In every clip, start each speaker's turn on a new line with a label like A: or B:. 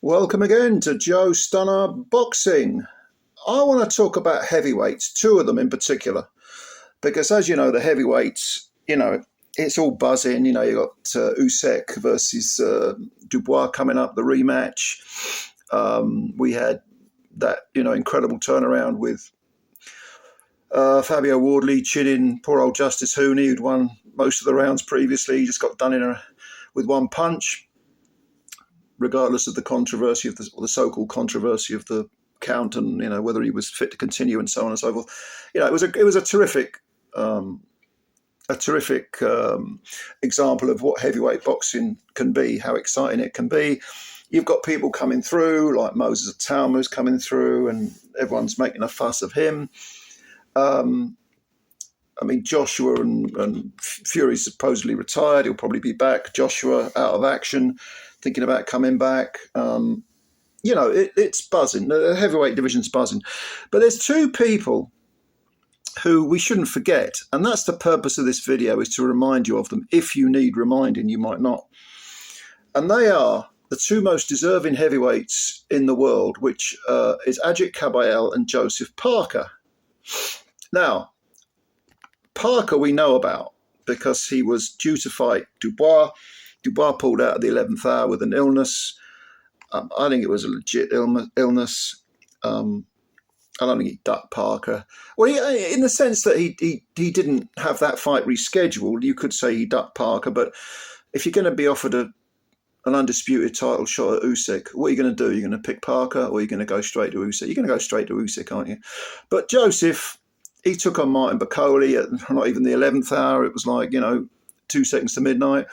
A: Welcome again to Joe Stunner Boxing. I want to talk about heavyweights, two of them in particular, because as you know, the heavyweights, it's all buzzing. You got Usyk versus Dubois coming up, the rematch. We had that, incredible turnaround with Fabio Wardley chinning poor old Justice Hooney, who'd won most of the rounds previously. He just got done with one punch. Regardless of the controversy of the so-called controversy of the count and whether he was fit to continue and so on and so forth, it was a terrific example of what heavyweight boxing can be, how exciting it can be. You've got people coming through like Moses Atauma's coming through, and everyone's making a fuss of him. Joshua and Fury's supposedly retired. He'll probably be back. Joshua out of action, thinking about coming back. It's buzzing. The heavyweight division's buzzing. But there's two people who we shouldn't forget, and that's the purpose of this video, is to remind you of them. If you need reminding, you might not. And they are the two most deserving heavyweights in the world, which is Agit Kabayel and Joseph Parker. Now, Parker we know about because he was due to fight Dubois. Dubois pulled out at the 11th hour with an illness. I think it was a legit illness. I don't think he ducked Parker. Well, in the sense that he didn't have that fight rescheduled, you could say he ducked Parker. But if you're going to be offered an undisputed title shot at Usyk, what are you going to do? You're going to pick Parker, or are you going to go straight to Usyk? You're going to go straight to Usyk, aren't you? But Joseph, he took on Martin Bakole at not even the 11th hour. It was like, 2 seconds to midnight.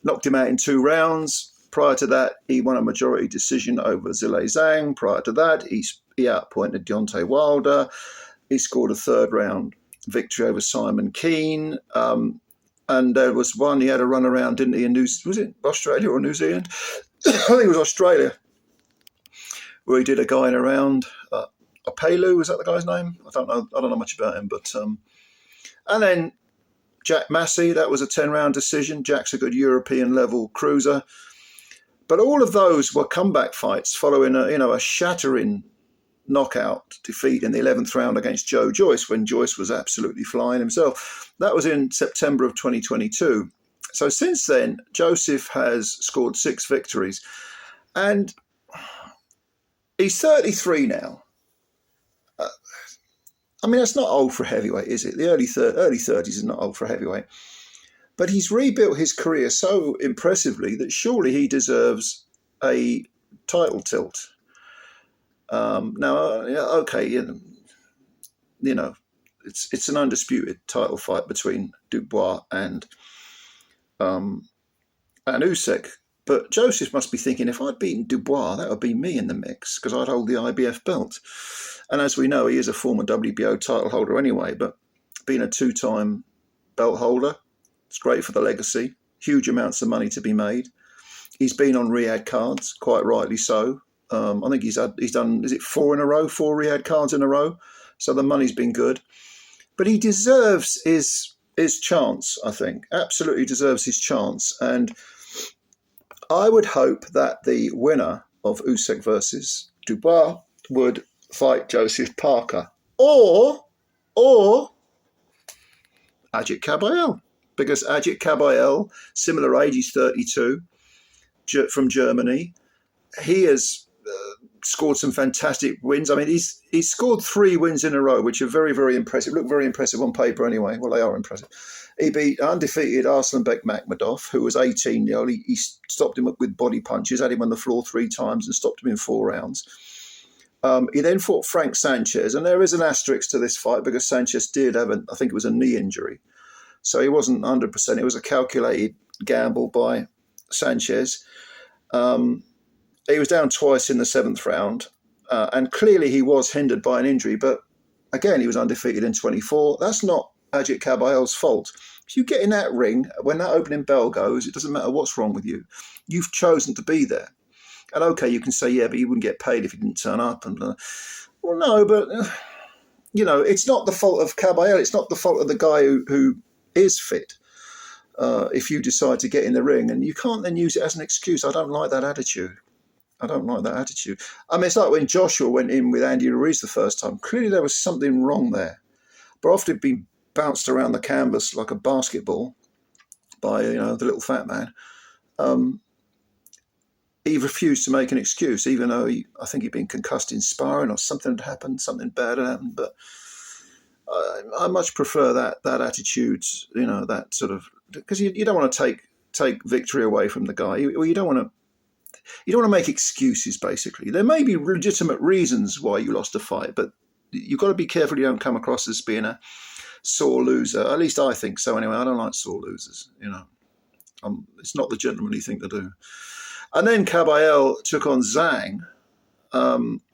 A: Knocked him out in 2 rounds. Prior to that, he won a majority decision over Zhang. Prior to that, he outpointed Deontay Wilder. He scored a 3rd round victory over Simon Keane. And there was one, he had a run around, didn't he, was it Australia or New Zealand? I think it was Australia, where he did a guy in a round. Apelu, was that the guy's name? I don't know much about him, but and then Jack Massey, that was a 10-round decision. Jack's a good European level cruiser, but all of those were comeback fights following a shattering knockout defeat in the 11th round against Joe Joyce, when Joyce was absolutely flying himself. That was in September of 2022. So since then, Joseph has scored 6 victories, and he's 33 now. That's not old for a heavyweight, is it? The early 30s is not old for a heavyweight. But he's rebuilt his career so impressively that surely he deserves a title tilt. It's an undisputed title fight between Dubois and Usyk. But Joseph must be thinking, if I'd beaten Dubois, that would be me in the mix, because I'd hold the IBF belt. And as we know, he is a former WBO title holder anyway, but being a 2-time belt holder, it's great for the legacy. Huge amounts of money to be made. He's been on Riyadh cards, quite rightly so. I think he's done, is it 4 in a row, 4 Riyadh cards in a row? So the money's been good. But he deserves his chance, I think. Absolutely deserves his chance. And I would hope that the winner of Usyk versus Dubois would fight Joseph Parker or Agit Kabayel, because Agit Kabayel, similar age, he's 32, from Germany. He has scored some fantastic wins. He's scored 3 wins in a row, which are very, very impressive. Look very impressive on paper anyway. Well, they are impressive. He beat undefeated Arslanbek Makhmudov, who was 18 years old. He stopped him up with body punches, had him on the floor 3 times and stopped him in 4 rounds. He then fought Frank Sanchez, and there is an asterisk to this fight because Sanchez did have I think it was a knee injury. So he wasn't 100%. It was a calculated gamble by Sanchez. He was down twice in the 7th round, and clearly he was hindered by an injury. But again, he was undefeated in 24. That's not Agit Kabayel's fault. If you get in that ring, when that opening bell goes, it doesn't matter what's wrong with you. You've chosen to be there. And okay, you can say, yeah, but you wouldn't get paid if you didn't turn up. And well, no, but it's not the fault of Kabayel. It's not the fault of the guy who is fit. If you decide to get in the ring, and you can't then use it as an excuse. I don't like that attitude. I don't like that attitude. I mean, it's like when Joshua went in with Andy Ruiz the first time. Clearly there was something wrong there. But after he'd been bounced around the canvas like a basketball by, the little fat man, he refused to make an excuse, even though I think he'd been concussed in sparring or something had happened, something bad had happened. But I much prefer that attitude, that sort of, because you don't want to take victory away from the guy. You don't want to make excuses. Basically, there may be legitimate reasons why you lost a fight, but you've got to be careful you don't come across as being a sore loser. At least I think so. Anyway, I don't like sore losers. It's not the gentlemanly thing to do. And then Kabayel took on Zang.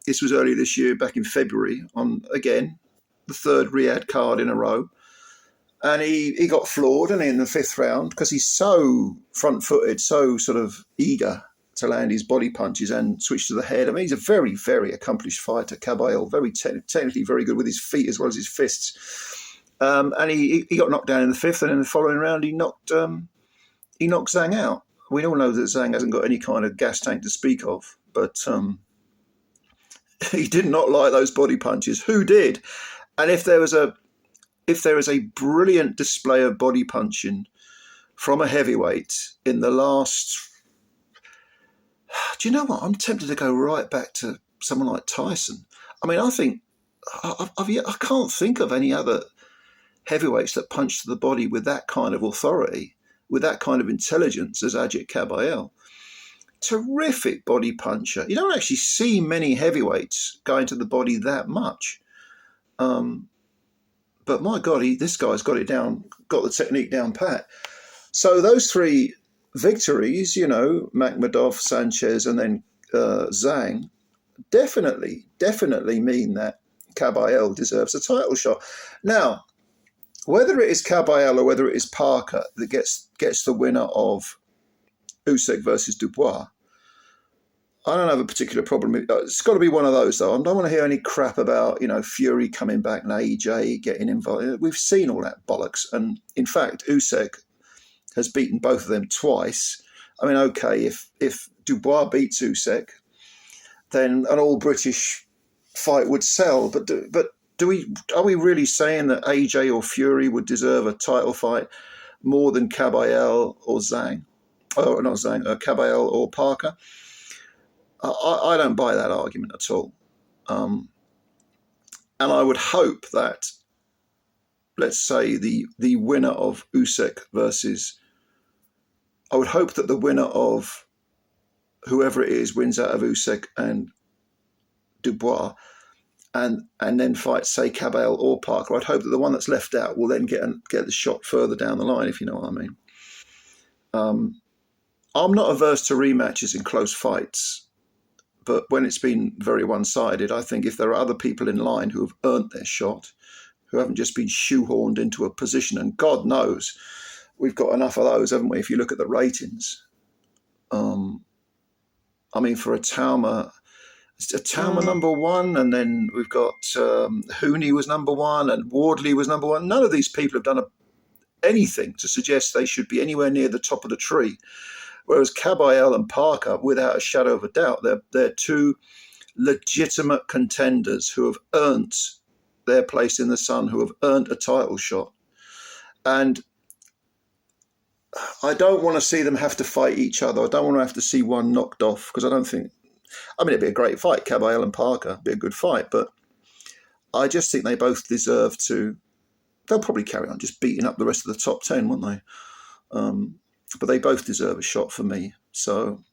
A: This was earlier this year, back in February, on, again, the third Riyadh card in a row. And he got floored, and in the fifth round, because he's so front-footed, so sort of eager to land his body punches and switch to the head. I mean, he's a very, very accomplished fighter, Kabayel, very technically very good with his feet as well as his fists. And he got knocked down in the fifth, and in the following round he knocked Zang out. We all know that Zang hasn't got any kind of gas tank to speak of, but he did not like those body punches. Who did? And if there is a brilliant display of body punching from a heavyweight in the last, do you know what? I'm tempted to go right back to someone like Tyson. I mean, I think I can't think of any other heavyweights that punch to the body with that kind of authority, with that kind of intelligence as Agit Kabayel. Terrific body puncher. You don't actually see many heavyweights going to the body that much. But my God, this guy's got it down, got the technique down pat. So those three victories, Makhmudov, Sanchez, and then Zang, definitely mean that Kabayel deserves a title shot. Now, whether it is Kabayel or whether it is Parker that gets the winner of Usyk versus Dubois, I don't have a particular problem. It's got to be one of those, though. I don't want to hear any crap about, Fury coming back and AJ getting involved. We've seen all that bollocks. And in fact, Usyk has beaten both of them twice. I mean, okay, if Dubois beats Usyk, then an all-British fight would sell. But are we really saying that AJ or Fury would deserve a title fight more than Kabayel or Zang? Oh, not Zang, Kabayel or Parker? I don't buy that argument at all. And I would hope that, let's say, the winner of Usyk versus, I would hope that the winner of whoever it is wins out of Usyk and Dubois, and then fights, say, Kabayel or Parker. I'd hope that the one that's left out will then get the shot further down the line, if you know what I mean. I'm not averse to rematches in close fights, but when it's been very one-sided, I think if there are other people in line who have earned their shot, who haven't just been shoehorned into a position, and God knows we've got enough of those, haven't we, if you look at the ratings. I mean, for a Tauma number one, and then we've got Hooney was number one, and Wardley was number one. None of these people have done anything to suggest they should be anywhere near the top of the tree. Whereas Kabayel and Parker, without a shadow of a doubt, they're two legitimate contenders who have earned their place in the sun, who have earned a title shot. And I don't want to see them have to fight each other. I don't want to have to see one knocked off, because I don't think, it'd be a great fight, Kabayel and Parker, it'd be a good fight, but I just think they both deserve to, they'll probably carry on just beating up the rest of the top 10, won't they? But they both deserve a shot for me. So,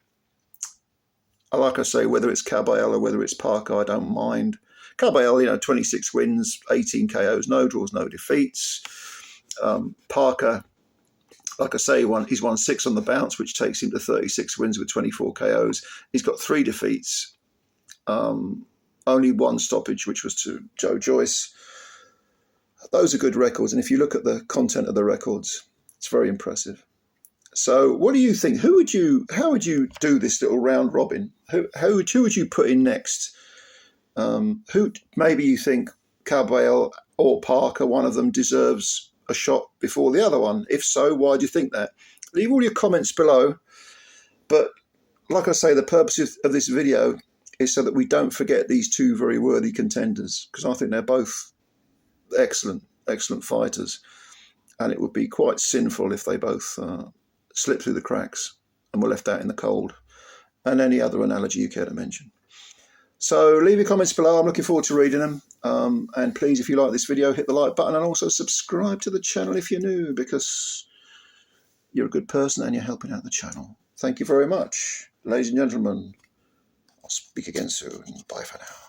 A: like I say, whether it's Kabayel or whether it's Parker, I don't mind. Kabayel, 26 wins, 18 KOs, no draws, no defeats. Parker, like I say, he's won 6 on the bounce, which takes him to 36 wins with 24 KOs. He's got 3 defeats, only 1 stoppage, which was to Joe Joyce. Those are good records. And if you look at the content of the records, it's very impressive. So what do you think? How would you do this little round robin? Who would you put in next? Who maybe you think Kabayel or Parker, one of them deserves a shot before the other one? If so, why do you think that? Leave all your comments below. But like I say, the purpose of this video is so that we don't forget these two very worthy contenders, because I think they're both excellent fighters, and it would be quite sinful if they both slipped through the cracks and were left out in the cold. And any other analogy you care to mention. So leave your comments below. I'm looking forward to reading them. And please, if you like this video, hit the like button and also subscribe to the channel if you're new, because you're a good person and you're helping out the channel. Thank you very much. Ladies and gentlemen, I'll speak again soon. Bye for now.